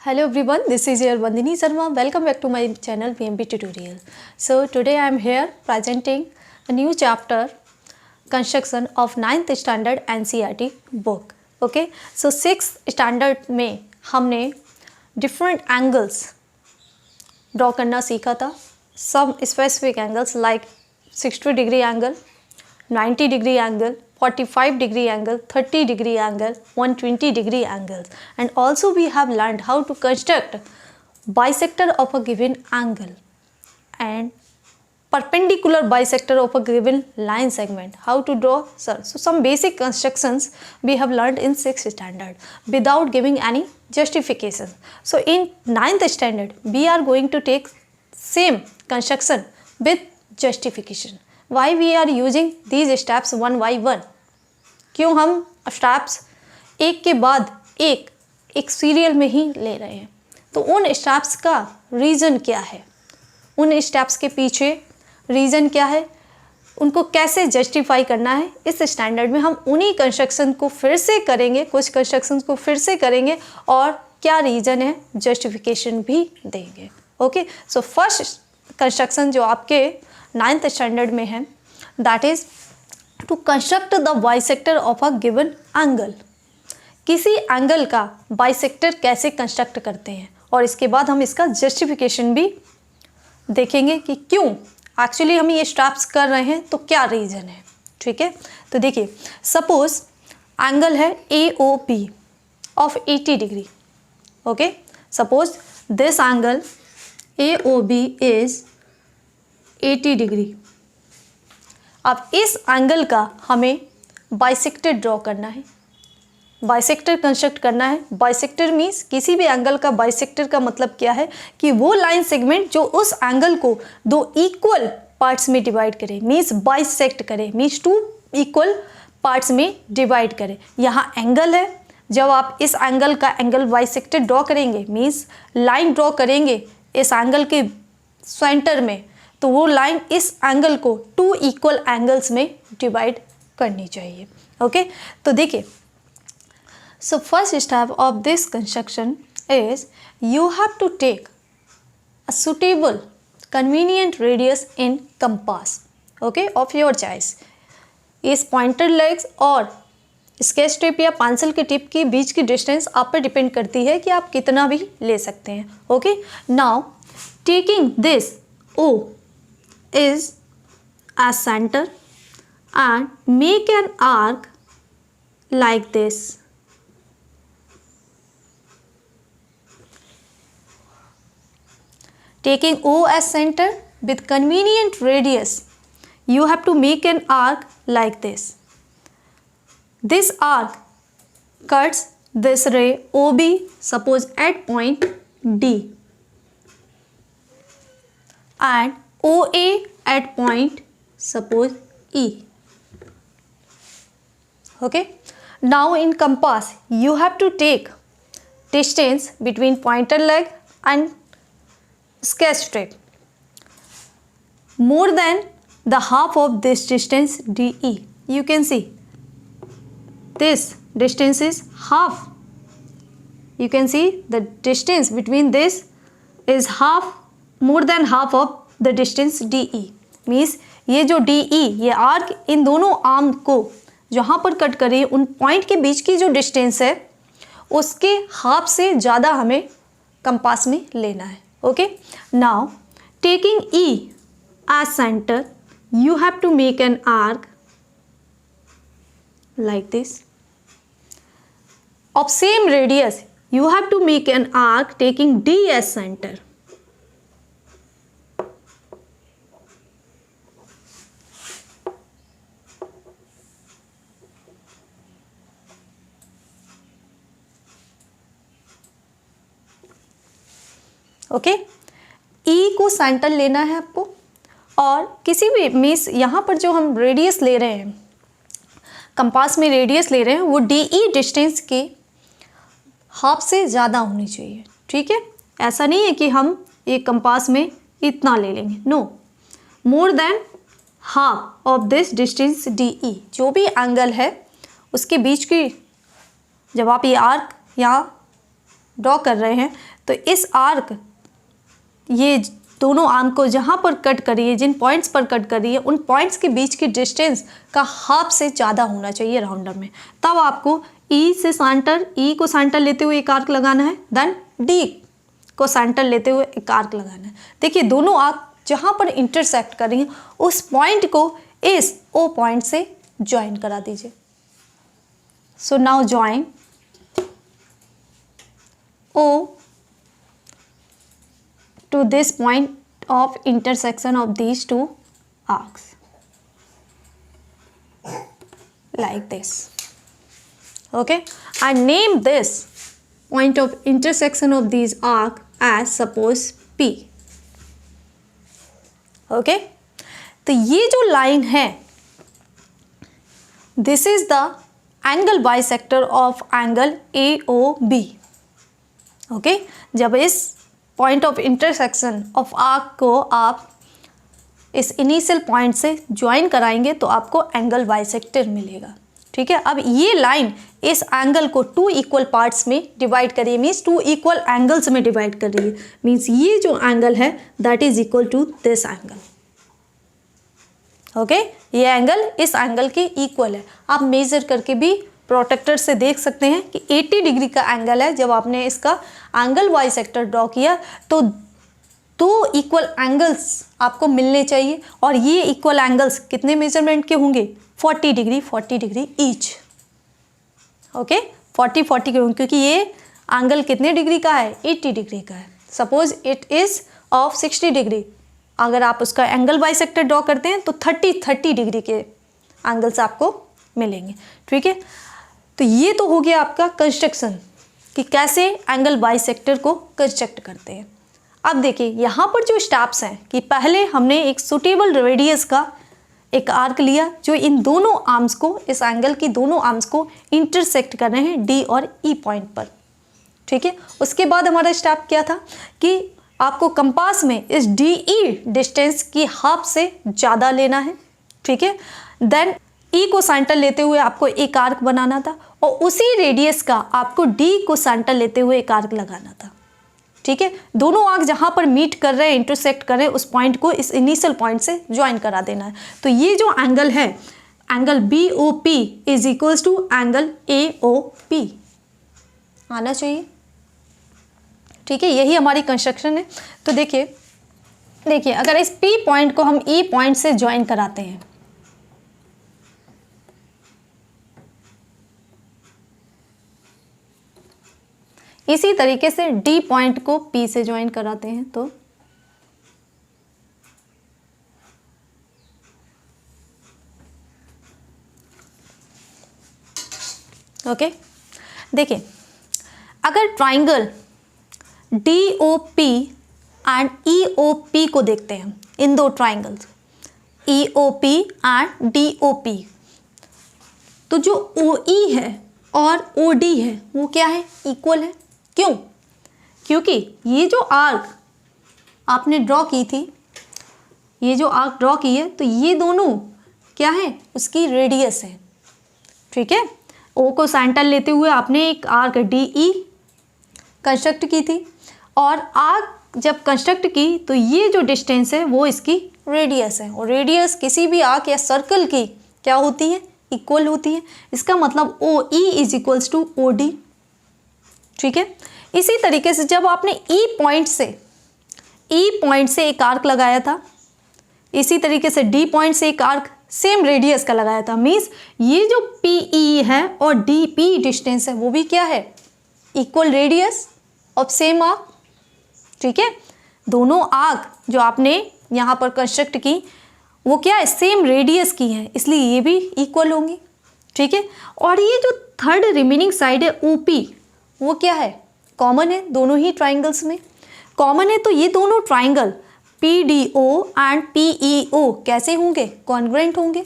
Hello everyone, this is your Vandini Sharma. Welcome back to my channel PMP Tutorial. So today I am here presenting a new chapter, construction of 9th standard NCERT book. Okay, so 6th standard में हमने different angles draw करना सीखा था. Some specific angles like 60 degree angle, 90 degree angle, 45 degree angle, 30 degree angle, 120 degree angles, and also we have learned how to construct bisector of a given angle and perpendicular bisector of a given line segment. How to draw, sir? So some basic constructions we have learned in 6th standard without giving any justification. So in 9th standard we are going to take same construction with justification. Why we are using these steps one by one? क्यों हम steps एक के बाद एक serial में ही ले रहे हैं? तो उन स्टेप्स का रीज़न क्या है, उन स्टेप्स के पीछे रीज़न क्या है, उनको कैसे जस्टिफाई करना है, इस स्टैंडर्ड में हम उन्हीं कंस्ट्रक्शन को फिर से करेंगे, कुछ कंस्ट्रक्शंस को फिर से करेंगे और क्या रीज़न है जस्टिफिकेशन भी देंगे. ओके, सो फर्स्ट कंस्ट्रक्शन जो आपके 9th स्टैंडर्ड में है, that is to construct the bisector of a given angle. किसी एंगल का बाइसेक्टर कैसे कंस्ट्रक्ट करते हैं और इसके बाद हम इसका जस्टिफिकेशन भी देखेंगे कि क्यों एक्चुअली हम ये स्टेप्स कर रहे हैं, तो क्या रीज़न है. ठीक है, तो देखिए सपोज एंगल है AOB of 80 degree. Okay, suppose this angle AOB is 80 degree. अब इस एंगल का हमें बाइसेक्टर ड्रॉ करना है, बाइसेक्टर कंस्ट्रक्ट करना है. बाइसेक्टर मीन्स किसी भी एंगल का बाइसेक्टर का मतलब क्या है कि वो लाइन सेगमेंट जो उस एंगल को दो इक्वल पार्ट्स में डिवाइड करे, मीन्स बाइसेक्ट करे, मीन्स टू इक्वल पार्ट्स में डिवाइड करे. यहाँ एंगल है, जब आप इस एंगल का एंगल बाइसेक्टर ड्रॉ करेंगे मीन्स लाइन ड्रॉ करेंगे इस एंगल के सेंटर में, तो वो लाइन इस एंगल को टू इक्वल एंगल्स में डिवाइड करनी चाहिए. ओके, तो देखिए so first step of this construction is you have to take a suitable convenient radius in compass, okay, of your choice. इस पॉइंटर लेग्स और स्केच टिप या pencil के tip के बीच की डिस्टेंस आप पर डिपेंड करती है कि आप कितना भी ले सकते हैं. Okay, now taking this O is as center and make an arc like this. Taking O as center with convenient radius, you have to make an arc like this. This arc cuts this ray OB, suppose at point D, and OA at point suppose E. Okay, now in compass you have to take distance between pointer leg and sketch strip more than the half of this distance DE. You can see this distance is half. You can see the distance between this is half, more than half of the distance DE. Means ये जो DE, ये arc इन दोनों arm को जहाँ पर cut करिए उन point के बीच की जो डिस्टेंस है उसके हाफ से ज़्यादा हमें कंपास में लेना है. Okay, now taking E as center you have to make an arc like this of same radius. You have to make an arc taking D as center. Okay, E को centre लेना है आपको और किसी भी मीन्स यहाँ पर जो हम रेडियस ले रहे हैं, कंपास में रेडियस ले रहे हैं, वो DE डिस्टेंस के हाफ से ज़्यादा होनी चाहिए. ठीक है, ऐसा नहीं है कि हम एक कंपास में इतना ले लेंगे, no, more than half of this distance DE. जो भी एंगल है उसके बीच की जब आप ये आर्क यहाँ ड्रॉ कर रहे हैं तो इस आर्क ये दोनों आर्म को जहाँ पर कट करिए, जिन पॉइंट्स पर कट करिए, उन पॉइंट्स के बीच की डिस्टेंस का हाफ से ज़्यादा होना चाहिए राउंडर में। तब आपको ई से सेंटर, ई को सेंटर लेते हुए एक आर्क लगाना है, देन डी को सेंटर लेते हुए एक आर्क लगाना है। देखिए दोनों आर्क जहाँ पर इंटरसेक्ट कर रही हैं उस पॉइंट को इस ओ पॉइंट से ज्वाइन करा दीजिए। So now join O to this point of intersection of these two arcs like this. Okay, I name this point of intersection of these arc as suppose P. Okay, तो ये जो line है this is the angle bisector of angle AOB. Okay, जब इस point of intersection of arc को आप इस initial point से ज्वाइन कराएंगे तो आपको एंगल बाइसेक्टर मिलेगा। ठीक है, अब ये लाइन इस एंगल को 2 इक्वल पार्ट्स में डिवाइड कर रही है, मीन्स 2 इक्वल एंगल्स में डिवाइड कर रही है। मीन्स ये जो एंगल है that is equal to this angle. Okay, ये एंगल इस एंगल के इक्वल है। आप मेजर करके भी प्रोटेक्टर से देख सकते हैं कि 80 डिग्री का एंगल है। जब आपने इसका एंगल बाइसेक्टर ड्रॉ किया तो 2 इक्वल एंगल्स आपको मिलने चाहिए, और ये इक्वल एंगल्स कितने मेजरमेंट के होंगे? 40 डिग्री ईच। ओके, 40 के होंगे, क्योंकि ये एंगल कितने डिग्री का है? 80 डिग्री का है। Suppose it is of 60 degree, अगर आप उसका एंगल बाइसेक्टर ड्रॉ करते हैं तो 30 डिग्री के एंगल्स आपको मिलेंगे। ठीक है, तो ये तो हो गया आपका कंस्ट्रक्शन कि कैसे एंगल बाइसेक्टर को कंस्ट्रक्ट करते हैं। अब देखिए यहाँ पर जो स्टेप्स हैं कि पहले हमने एक सुटेबल रेडियस का एक आर्क लिया जो इन दोनों आर्म्स को, इस एंगल की दोनों आर्म्स को इंटरसेक्ट कर रहे हैं डी और ई पॉइंट पर। ठीक है, उसके बाद हमारा स्टेप क्या था कि आपको कंपास में इस डी ई डिस्टेंस की हाफ से ज़्यादा लेना है। ठीक है, देन ई को सेंटर लेते हुए आपको एक आर्क बनाना था, और उसी रेडियस का आपको डी को सेंटर लेते हुए एक आर्क लगाना था। ठीक है, दोनों आर्क जहाँ पर मीट कर रहे हैं, इंटरसेक्ट कर रहे हैं, उस पॉइंट को इस इनिशियल पॉइंट से ज्वाइन करा देना है। तो ये जो एंगल है, angle B O P is equals to angle A O P आना चाहिए। ठीक है, यही हमारी कंस्ट्रक्शन है। तो देखिए अगर इस पी पॉइंट को हम ई पॉइंट से ज्वाइन कराते हैं, इसी तरीके से डी पॉइंट को पी से ज्वाइन कराते हैं तो ओके, देखिए अगर triangle D O P and E O P को देखते हैं, इन दो triangles E O P and D O P, तो जो ओ ई है और ओ डी है वो क्या है? इक्वल है। क्यों? क्योंकि ये जो आर्क आपने ड्रॉ की थी, ये जो आर्क ड्रॉ की है, तो ये दोनों क्या है? उसकी रेडियस है। ठीक है, ओ को सेंटर लेते हुए आपने एक आर्क डी ई कंस्ट्रक्ट की थी, और आर्क जब कंस्ट्रक्ट की तो ये जो डिस्टेंस है वो इसकी रेडियस है, और रेडियस किसी भी आर्क या सर्कल की क्या होती है? इक्वल होती है। इसका मतलब O E is equals to O D. ठीक है, इसी तरीके से जब आपने ई पॉइंट से एक आर्क लगाया था, इसी तरीके से डी पॉइंट से एक आर्क सेम रेडियस का लगाया था। मीन्स ये जो पी ई है और डी पी डिस्टेंस है वो भी क्या है? Equal radius of same arc. ठीक है, दोनों आर्क जो आपने यहाँ पर कंस्ट्रक्ट की वो क्या है? सेम रेडियस की है, इसलिए ये भी इक्वल होंगी। ठीक है, और ये जो थर्ड रिमेनिंग साइड है ओ पी, वो क्या है? कॉमन है, दोनों ही ट्राइंगल्स में कॉमन है। तो ये दोनों triangle P D O and P E O कैसे होंगे? कॉन्ग्रुएंट होंगे।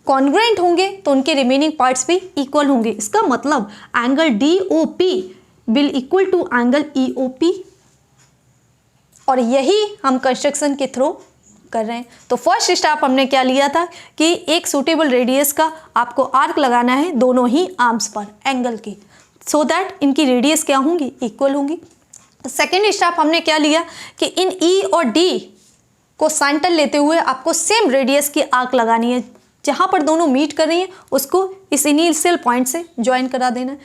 कॉन्ग्रुएंट होंगे तो उनके रिमेनिंग पार्ट्स भी इक्वल होंगे। इसका मतलब angle D O P will equal to angle E O P, और यही हम कंस्ट्रक्शन के थ्रू कर रहे हैं। तो फर्स्ट स्टेप हमने क्या लिया था कि एक सूटेबल रेडियस का आपको आर्क लगाना है दोनों ही आर्म्स पर एंगल की, सो दैट इनकी रेडियस क्या होंगी? इक्वल होंगी। सेकेंड स्टेप हमने क्या लिया कि इन ई और डी को सेंटर लेते हुए आपको सेम रेडियस की आर्क लगानी है, जहाँ पर दोनों मीट कर रही हैं उसको इस इनिशियल पॉइंट से ज्वाइन करा देना है।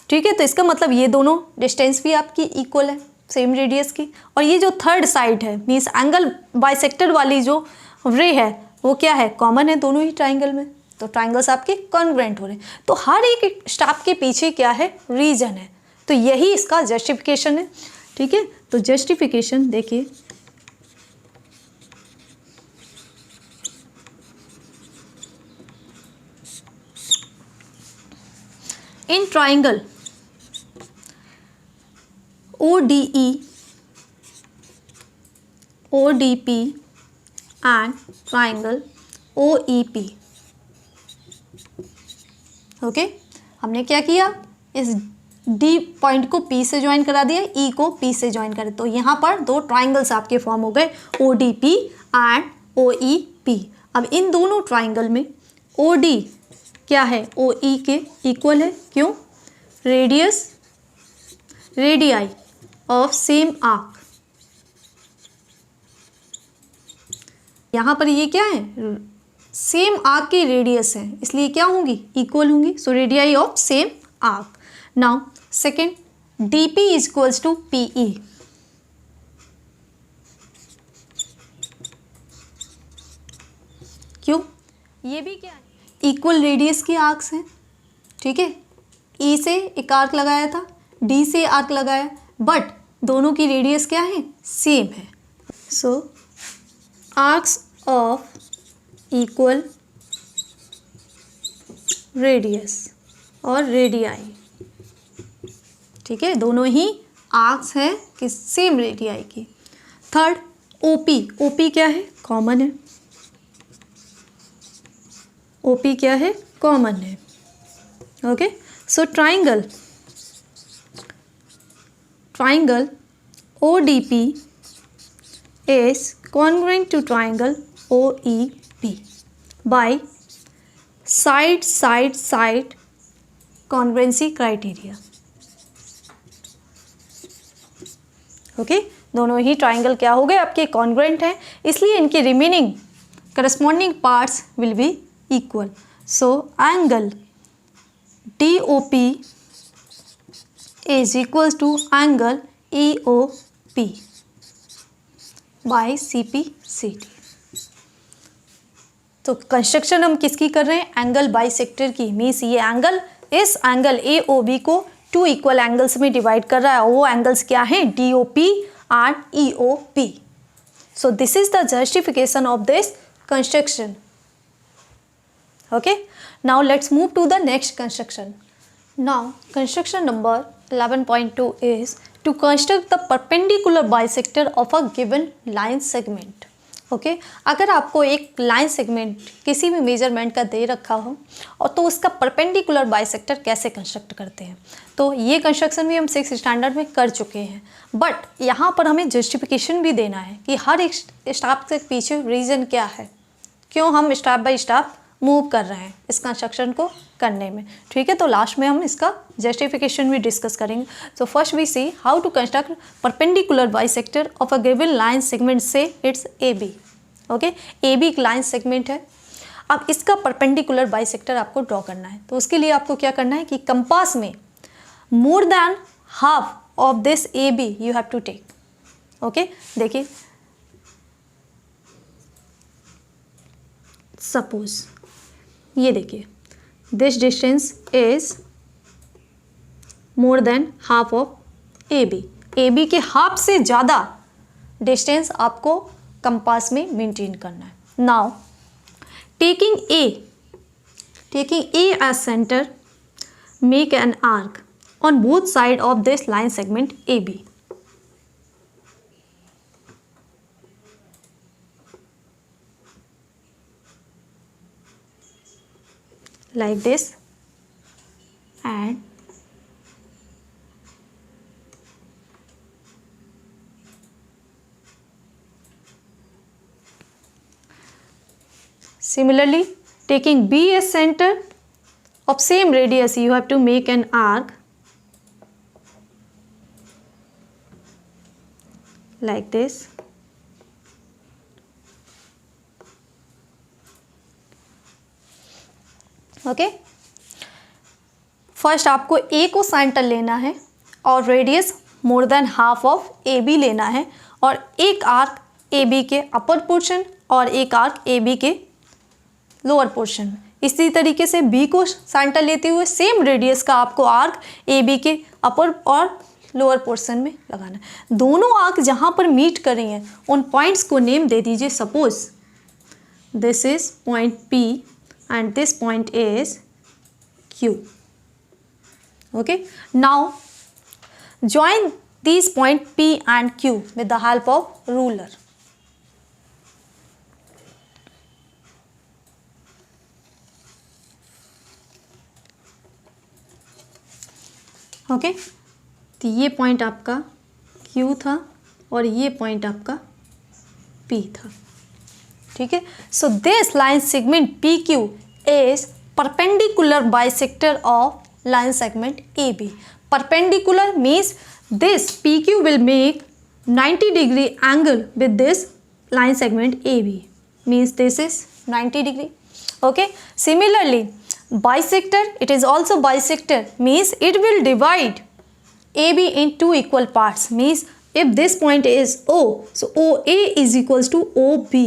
ठीक है, तो इसका मतलब ये दोनों डिस्टेंस भी आपकी इक्वल है सेम रेडियस की। और ये जो थर्ड साइड है मीन्स एंगल बाइसेक्टर वाली जो रे है वो क्या है, कॉमन है दोनों ही ट्राइंगल में, तो ट्राइंगल्स आपके कॉन्ग्रुएंट हो रहे हैं। तो हर एक स्टेप के पीछे क्या है, रीजन है, तो यही इसका जस्टिफिकेशन है। ठीक है, तो जस्टिफिकेशन देखिए, in triangle ODE, ODP and triangle OEP। Okay, हमने क्या किया, इस D पॉइंट को P से ज्वाइन करा दिया, E को P से ज्वाइन करा, तो यहाँ पर दो ट्राइंगल्स आपके फॉर्म हो गए ODP एंड OEP। अब इन दोनों ट्राइंगल में OD क्या है, OE के इक्वल है, क्यों, रेडियाई ऑफ सेम आर्क। यहाँ पर ये क्या है, सेम आर्क की रेडियस है, इसलिए क्या होंगी, इक्वल होंगी, so radii of same arc. Now second, DP is equals to PE। क्यों, ये भी क्या है, इक्वल रेडियस की आर्क्स हैं। ठीक है, E से एक आर्क लगाया था, D से आर्क लगाया, बट दोनों की रेडियस क्या है, सेम है। सो आर्क्स ऑफ इक्वल रेडियस और रेडियाई, ठीक है, दोनों ही आर्क्स हैं कि सेम रेडियाई की। थर्ड, OP क्या है, कॉमन है, OP क्या है, कॉमन है। Okay, so triangle ODP is congruent to triangle OEP by side congruency criteria। Okay, दोनों ही ट्राइंगल क्या हो गए, आपके कॉन्ग्रुएंट हैं, इसलिए इनके remaining corresponding parts will be equal. So angle DOP is equals to angle EOP by CPCD। तो construction हम किसकी कर रहे हैं, एंगल बाइसेक्टर की, मीन्स ये एंगल इस एंगल AOB को टू इक्वल एंगल्स में डिवाइड कर रहा है, वो एंगल्स क्या हैं, DOP and EOP। So this is the justification of this construction. Okay, now let's move to the next construction. Now construction number 11.2 is to construct the perpendicular bisector of a given line segment। Okay, अगर आपको एक line segment किसी भी measurement का दे रखा हो और तो उसका परपेंडिकुलर बाइसेक्टर कैसे कंस्ट्रक्ट करते हैं, तो ये कंस्ट्रक्शन भी हम 6th स्टैंडर्ड में कर चुके हैं, बट यहाँ पर हमें जस्टिफिकेशन भी देना है कि हर एक स्टेप के पीछे रीज़न क्या है, क्यों हम स्टेप बाय स्टेप मूव कर रहे हैं इस कंस्ट्रक्शन को करने में। ठीक है, तो लास्ट में हम इसका जस्टिफिकेशन भी डिस्कस करेंगे। So first we see how to construct perpendicular bisector of a given line segment से इट्स AB। ओके, AB एक लाइन सेगमेंट है, अब इसका परपेंडिकुलर बाइसेक्टर आपको ड्रॉ करना है, तो उसके लिए आपको क्या करना है कि कंपास में more than half of this AB you have to take. Okay, देखिए सपोज ये देखिए, this distance is more than half of AB के हाफ से ज़्यादा डिस्टेंस आपको कंपास में मेंटेन करना है। Now taking A as centre, make an arc on both side of this line segment AB। like this and similarly taking B as center of same radius you have to make an arc like this. Okay, first आपको A को centre लेना है और radius more than half of A B लेना है, और एक arc A B के अपर पोर्शन और एक आर्क ए बी के लोअर पोर्शन। इसी तरीके से बी को सेंटर लेते हुए सेम रेडियस का आपको आर्क ए बी के अपर और लोअर पोर्शन में लगाना है। दोनों आर्क जहाँ पर मीट कर रही हैं उन पॉइंट्स को नेम दे दीजिए। Suppose this is point P and this point is Q. Okay, now join these point P and Q with the help of ruler. Okay, तो ये पॉइंट आपका Q था और ये पॉइंट आपका P था, ठीक है। So this line segment P Q is perpendicular bisector of line segment A B. Perpendicular means this P Q will make 90 degree angle with this line segment AB, means this is 90 degree. Okay, similarly bisector, it is also bisector, means it will divide AB in two equal parts, means if this point is O, so OA is equals to OB.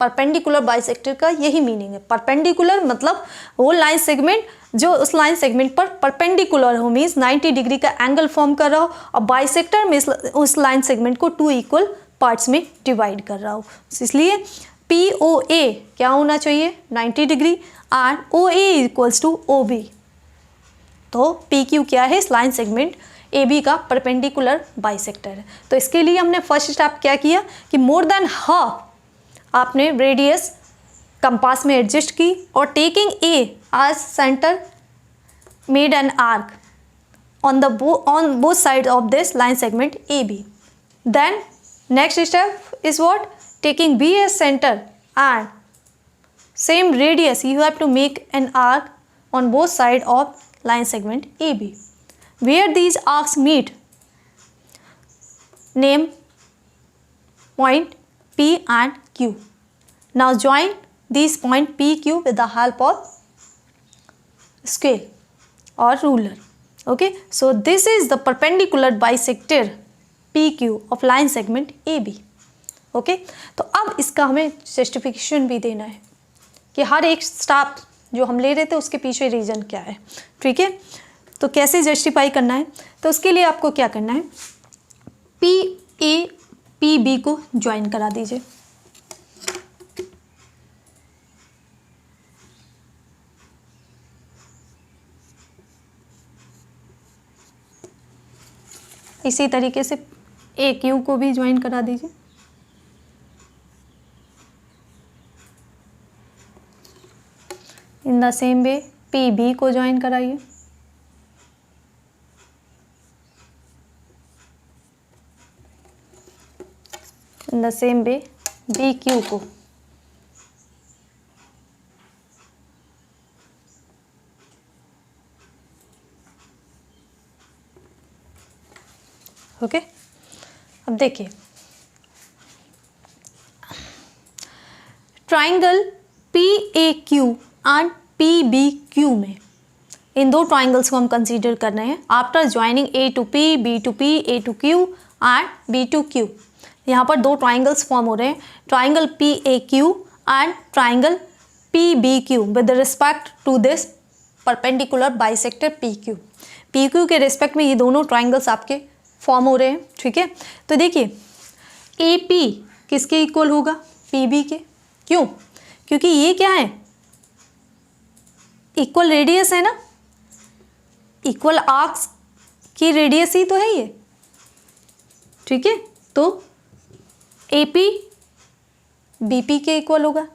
Perpendicular bisector का यही meaning है। Perpendicular मतलब वो line segment जो उस line segment पर perpendicular हो, means 90 degree का एंगल फॉर्म कर रहा हो, और बाइसेक्टर में उस लाइन सेगमेंट को टू इक्वल पार्ट्स में डिवाइड कर रहा हो। इसलिए पी ओ ए क्या होना चाहिए 90 degree and O A equals to O B. तो पी क्यू क्या है, इस लाइन सेगमेंट ए बी का परपेंडिकुलर बाइसेक्टर है। तो इसके लिए हमने फर्स्ट स्टेप क्या किया कि मोर देन हाफ आपने रेडियस कंपास में एडजस्ट की और taking A as centre made an arc on both sides of this line segment AB. Then next step is what? Taking B as center and same radius you have to make an arc on both sides of line segment AB. Where these arcs meet, name point P and Q. Now join these point P, Q with the help of scale or ruler. Okay, so this is the perpendicular bisector PQ of line segment AB. Okay, तो अब इसका हमें justification भी देना है कि हर एक step जो हम ले रहे थे उसके पीछे रीज़न क्या है, ठीक है। तो कैसे जस्टिफाई करना है, तो उसके लिए आपको क्या करना है, पी ए पी बी को ज्वाइन करा दीजिए। इसी तरीके से ए क्यू को भी ज्वाइन करा दीजिए। In the same way P B को ज्वाइन कराइए। In the same way B Q को। ओके, अब देखिए triangle P A Q and P B Q में इन दो ट्राइंगल्स को हम कंसीडर कर रहे हैं after joining A to P, B to P, A to Q and B to Q. यहाँ पर दो ट्राइंगल्स फॉर्म हो रहे हैं, triangle P A Q and triangle P B Q with respect to this perpendicular bisector P Q. P Q के respect में ये दोनों ट्राइंगल्स आपके फॉर्म हो रहे हैं, ठीक है। तो देखिए ए पी किसके इक्वल होगा, पी बी के। क्यों? क्योंकि ये क्या है, इक्वल रेडियस है ना, इक्वल आर्क्स की रेडियस ही तो है ये, ठीक है। तो ए पी बी पी के इक्वल होगा।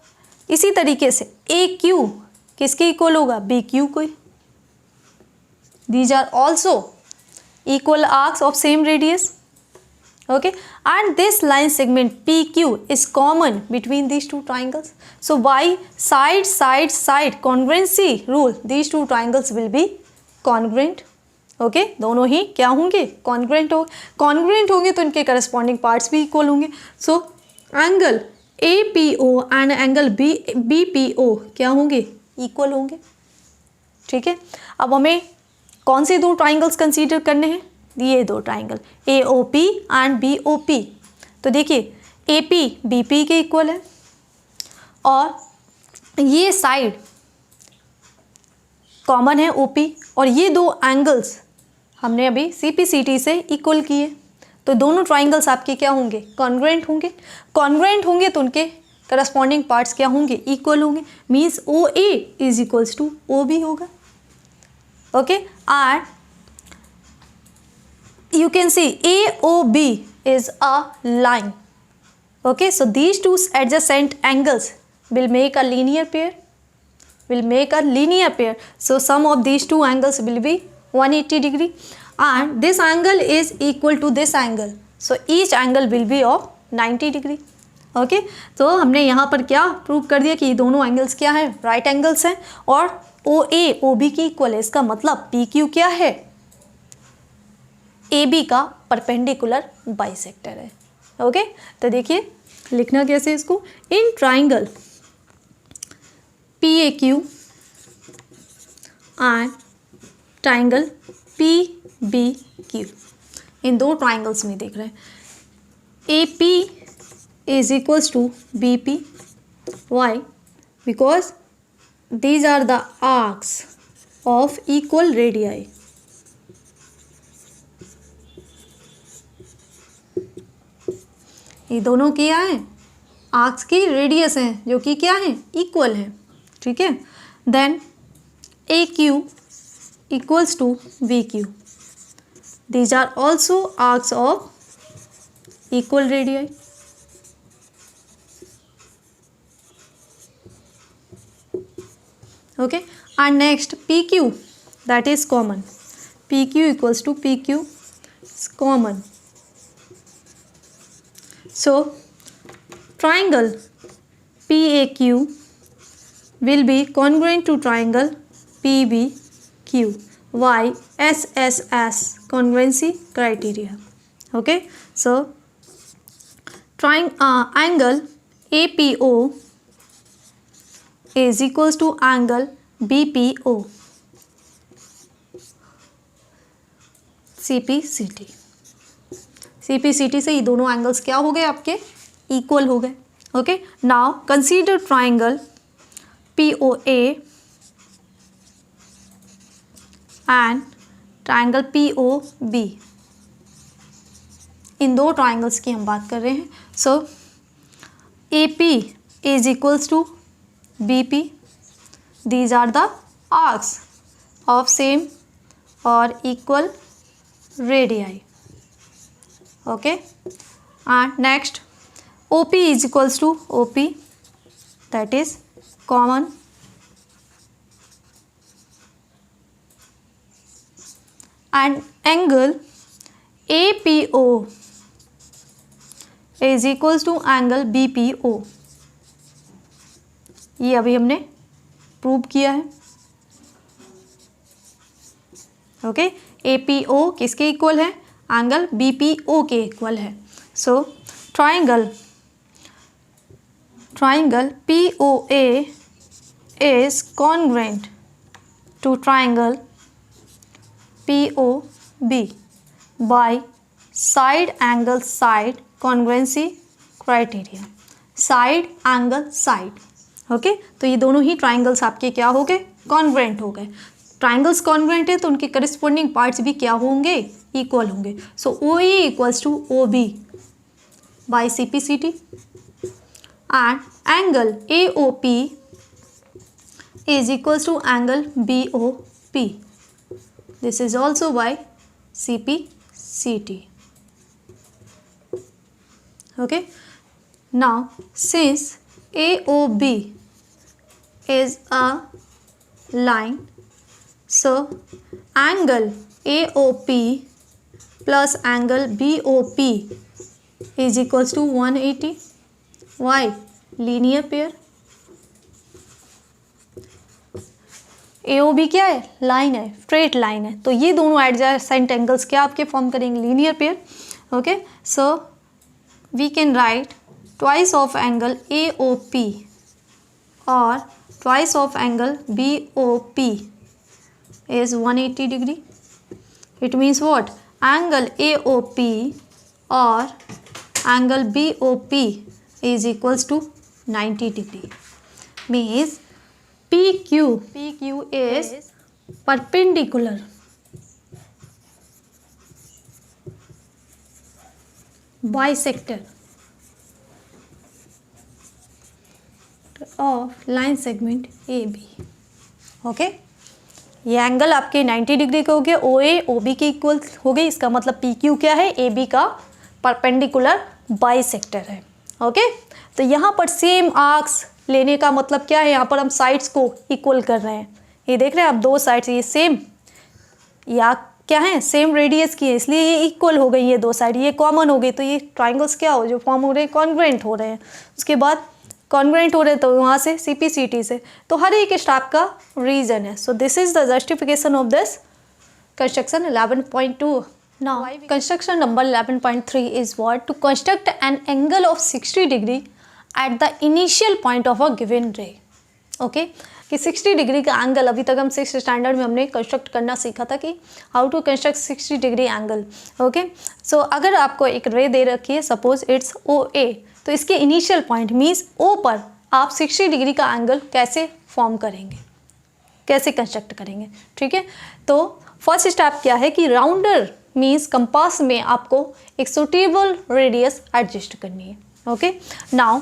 इसी तरीके से ए क्यू किसके इक्वल होगा, बी क्यू को। These are also equal arcs of same radius. Okay, and this line segment PQ is common between these two triangles. So by side congruency rule, these two triangles will be congruent. Okay दोनों ही क्या होंगे, congruent हो, congruent होंगे तो इनके corresponding parts भी equal होंगे। So angle APO and angle BPO क्या होंगे, इक्वल होंगे। ठीक है, अब हमें कौन से दो ट्राइंगल्स कंसीडर करने हैं, ये दो ट्राइंगल AOP एंड BOP। तो देखिए AP BP के इक्वल है और ये साइड कॉमन है OP, और ये दो एंगल्स हमने अभी CPCT से इक्वल किए, तो दोनों ट्राइंगल्स आपके क्या होंगे, कॉन्ग्रुएंट होंगे। कॉन्ग्रुएंट होंगे तो उनके करस्पॉन्डिंग पार्ट्स क्या होंगे, इक्वल होंगे। Means OA is equals to OB होगा। Okay, and you can see AOB is a line. Okay, so these two adjacent angles will make a linear pair. So sum of these two angles will be 180 degree, and this angle is equal to this angle. So each angle will be of 90 degree. Okay, तो हमने यहाँ पर क्या prove कर दिया कि ये दोनों एंगल्स क्या है, राइट एंगल्स हैं, और OA OB की इक्वल है। इसका मतलब PQ क्या है, AB का परपेंडिकुलर बाइसेक्टर है। ओके, तो देखिए लिखना कैसे इसको, in triangle PAQ and triangle PBQ, इन दो ट्राइंगल्स में देख रहे हैं AP is equals to BP. Why? Because these are the arcs of equal radii. ये दोनों क्या है, आर्क्स की रेडियस हैं जो कि क्या है, इक्वल है। ठीक है, then AQ equals to BQ. These are also arcs of equal radii. Okay, and next PQ, that is common. PQ equals to PQ is common. So triangle PAQ will be congruent to triangle PBQ. Why? SSS congruency criteria. Okay, so angle APO is equals to angle BPO CPCT. CPCT से ये दोनों angles क्या हो गए आपके, equal हो गए। Okay, now consider triangle POA and triangle POB। इन दो ट्राइंगल्स की हम बात कर रहे हैं। सो AP is equals to BP. These are the arcs of same or equal radii. Okay, and next OP is equals to OP, that is common, and angle APO is equals to angle BPO. ये अभी हमने prove किया है। Okay, APO किसके equal है, angle BPO के equal है। So triangle POA is congruent to triangle POB by side angle side congruency criteria. Side angle side. Okay, तो ये दोनों ही ट्राइंगल्स आपके क्या हो गए, कॉन्ग्रुएंट हो गए। ट्राइंगल्स कॉन्ग्रुएंट है तो उनके करस्पॉन्डिंग पार्ट्स भी क्या होंगे, इक्वल होंगे। So OA equals to OB by CPCT and angle AOP is equals to angle BOP. This is also by CPCT. Okay, now since AOB is a line, so angle AOP plus angle BOP is equals to 180. Why? Linear pair. AOB क्या है, line है, straight line है, तो ये दोनों adjacent angles क्या आपके form करेंगे, linear pair. Okay, so we can write twice of angle AOP और twice of angle BOP is 180 degree. It means what? Angle AOP or angle BOP is equals to 90 degree. Means PQ is perpendicular bisector of line segment AB. Okay, ये angle आपके 90 degree का हो गया, OA OB के equal हो गई, इसका मतलब PQ क्या है, AB का परपेंडिकुलर बाइसेक्टर है। ओके, तो यहाँ पर सेम आर्क्स लेने का मतलब क्या है, यहाँ पर हम साइड्स को इक्वल कर रहे हैं। ये देख रहे हैं आप, दो साइड्स ये सेम या क्या है, सेम रेडियस की है, इसलिए ये इक्वल हो गई ये दो साइड, ये कॉमन हो गई, तो ये ट्राइंगल्स क्या हो जो फॉर्म हो रहे हैं, कॉन्ग्रुएंट हो रहे हैं। उसके बाद कॉन्ग्रुएंट हो रहे हैं तो वहाँ से CPCT से, तो हर एक स्टेप का रीजन है। So this is the justification of this construction 11.2. Now construction number 11.3 is what? To construct an angle of 60 degree at the initial point of a given ray. Okay, कि 60 degree का angle, अभी तक हम 6th standard में हमने construct करना सीखा था कि how to construct 60 degree angle. Okay, so अगर आपको एक रे दे रखी है, सपोज इट्स OA, तो इसके इनिशियल पॉइंट मीन्स O पर आप 60 डिग्री का एंगल कैसे फॉर्म करेंगे, कैसे कंस्ट्रक्ट करेंगे। ठीक है, तो फर्स्ट स्टेप क्या है कि राउंडर मीन्स कंपास में आपको एक सुटेबल रेडियस एडजस्ट करनी है। Okay, now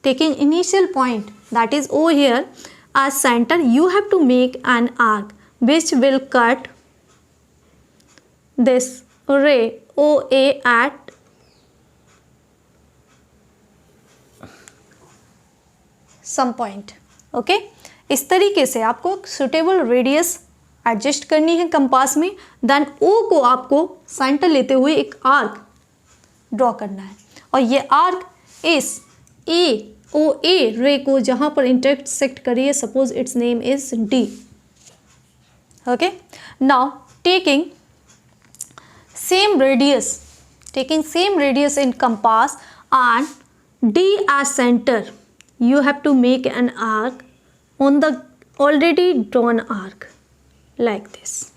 taking initial point, that is O here, as center, you have to make an arc which will cut this ray OA at some point. Okay, इस तरीके से आपको suitable radius adjust करनी है compass में, then O को आपको centre लेते हुए एक आर्क ड्रॉ करना है, और ये आर्क इस AOA रे को जहाँ पर इंटरसेक्ट करिए, suppose it's name is D. Okay, now taking same radius in compass and D as center, you have to make an arc on the already drawn arc like this.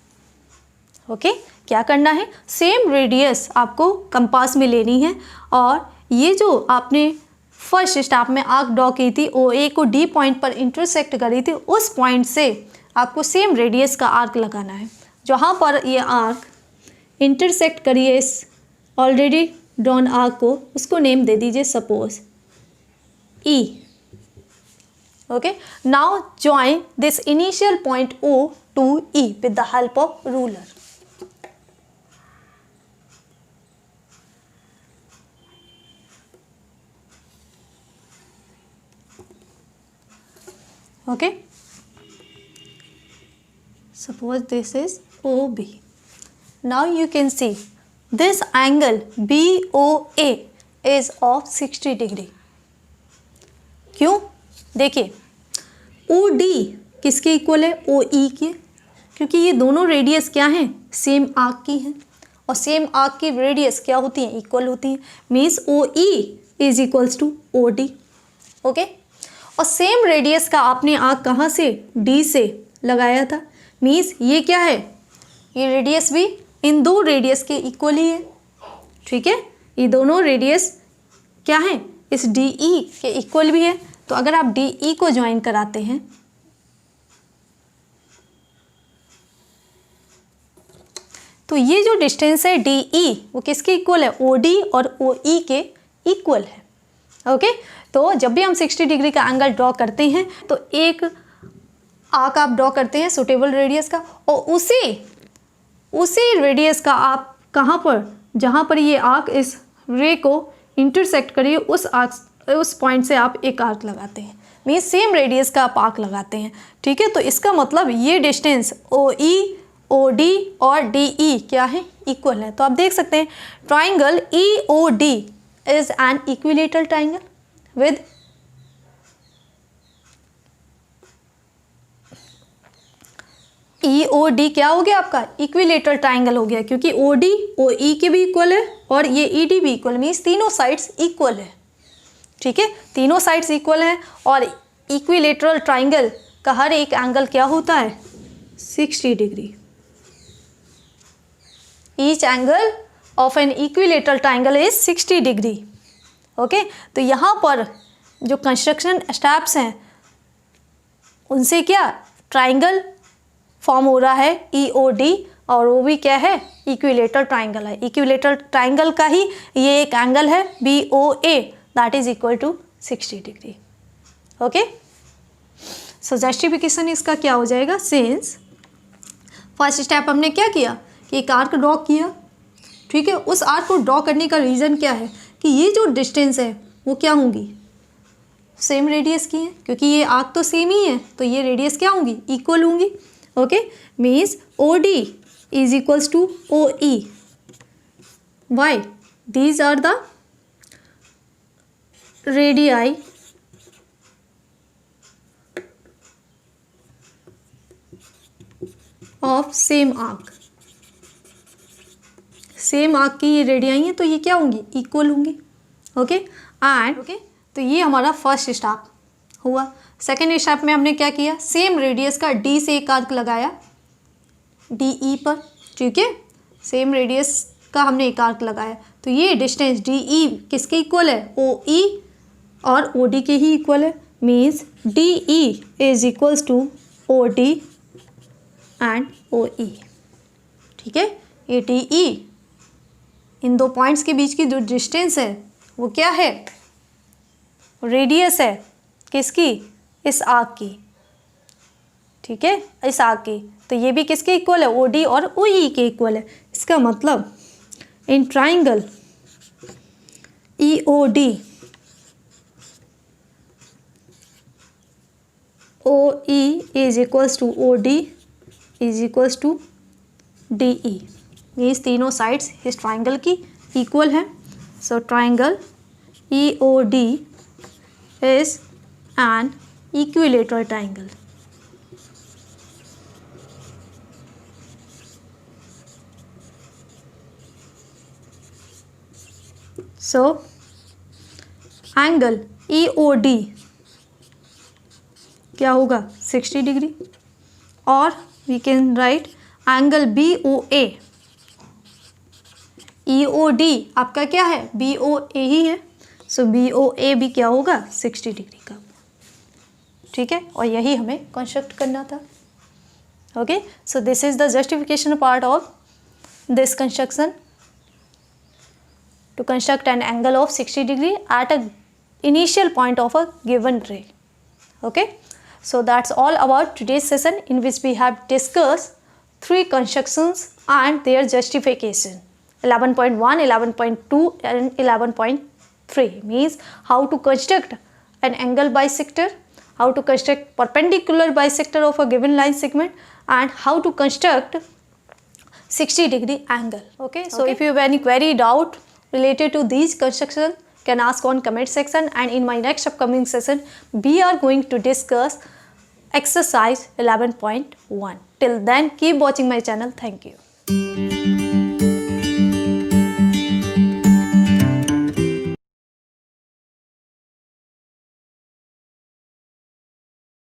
Okay, क्या करना है, same radius आपको compass में लेनी है, और ये जो आपने फर्स्ट स्टेप में आर्क ड्रॉ की थी, OA को D पॉइंट पर इंटरसेक्ट करी थी, उस पॉइंट से आपको सेम रेडियस का आर्क लगाना है। जहाँ पर ये आर्क इंटरसेक्ट करिए इस ऑलरेडी ड्रॉन आर्क को, उसको नेम दे दीजिए suppose E. Okay, now join this initial point O to E with the help of ruler. Okay, suppose this is OB. Now you can see this angle BOA is of 60 degree. क्यों, देखिए OD किसके equal है, OE के, क्योंकि ये दोनों radius क्या हैं, सेम आर्क की हैं, और सेम आर्क की रेडियस क्या होती है, इक्वल होती है, means OE is equals to OD. Okay, और सेम रेडियस का आपने आर्क कहाँ से, D से लगाया था, मीन्स ये क्या है, ये रेडियस भी इन दो रेडियस के इक्वल ही है। ठीक है, ये दोनों रेडियस क्या है, इस DE के इक्वल भी है, तो अगर आप DE को ज्वाइन कराते हैं तो ये जो डिस्टेंस है DE वो किसके इक्वल है, OD और OE के इक्वल है। ओके, तो जब भी हम 60 डिग्री का एंगल ड्रॉ करते हैं तो एक आर्क आप ड्रॉ करते हैं सुटेबल रेडियस का, और उसी रेडियस का आप कहाँ पर, जहाँ पर ये आर्क इस रे को इंटरसेक्ट करिए, उस पॉइंट से आप एक आर्क लगाते हैं, मीन्स सेम रेडियस का आप आर्क लगाते हैं। ठीक है, तो इसका मतलब ये डिस्टेंस OE OD और DE क्या है, इक्वल है। तो आप देख सकते हैं triangle EOD is an equilateral triangle with E O D क्या हो गया आपका, इक्विलेटरल ट्राइंगल हो गया, क्योंकि ओ डी ओ ई के भी इक्वल है और ये ई डी भी इक्वल, मीन्स तीनों साइड्स इक्वल है। ठीक है, तीनों साइड्स इक्वल हैं और इक्विलेटरल ट्राइंगल का हर एक एंगल क्या होता है, 60 degree. Each angle of N equilateral triangle is 60 degree. Okay, तो यहाँ पर जो कंस्ट्रक्शन स्टेप्स हैं उनसे क्या ट्राइंगल फॉर्म हो रहा है ई ओ डी, और वो भी क्या है, इक्विलेटरल ट्राइंगल है। इक्विलेटरल ट्राइंगल का ही ये एक एंगल है B O A, that is equal to 60 degree. Okay, so justification इसका क्या हो जाएगा, सिंस फर्स्ट स्टेप हमने क्या किया कि एक आर्क ड्रॉ किया। ठीक है, उस आर्क को ड्रॉ करने का रीज़न क्या है कि ये जो डिस्टेंस है वो क्या होंगी, सेम रेडियस की है, क्योंकि ये आर्क तो सेम ही है तो ये रेडियस क्या होंगी, इक्वल होंगी। ओके, means O D is equals to O E. Why, these are the radii of same arc. Same arc की ये रेडियाई हैं तो ये क्या होंगी, इक्वल होंगी। ओके, एंड तो ये हमारा फर्स्ट स्टेप हुआ। सेकेंड स्टेप में हमने क्या किया, सेम रेडियस का डी से एक आर्क लगाया डी ई पर। ठीक है, सेम रेडियस का हमने एक आर्क लगाया तो ये डिस्टेंस डी ई किसके इक्वल है, ओ ई और ओ डी के ही इक्वल है। Means D E is equals to O D and O E. ठीक है, ये डी ई इन दो पॉइंट्स के बीच की जो डिस्टेंस है वो क्या है, रेडियस है किसकी, इस आर्क की। ठीक है, इस आर्क की, तो ये भी किसके इक्वल है, ओ डी और ओ ई के इक्वल है। इसका मतलब in triangle E O D O E is equals to O D is equals to D E. Means तीनों साइड्स इस ट्राइंगल की इक्वल हैं। So triangle E O D is an equilateral triangle. So angle E O D क्या होगा, 60 degree, और we can write angle B O A. E O D आपका क्या है, बी ओ ए ही है, सो बी ओ ए भी क्या होगा, 60 डिग्री का। ठीक है, और यही हमें कंस्ट्रक्ट करना था। Okay, so this is the justification part of this construction to construct an angle of 60 degree at a initial point of a given ray. Okay, so that's all about today's session in which we have discussed 3 constructions and their justification. 11.1, 11.2 and 11.3 means how to construct an angle bisector, how to construct perpendicular bisector of a given line segment, and how to construct 60 degree angle. Okay, so if you have any query, doubt related to these construction, can ask on comment section, and in my next upcoming session we are going to discuss exercise 11.1. Till then, keep watching my channel. Thank you.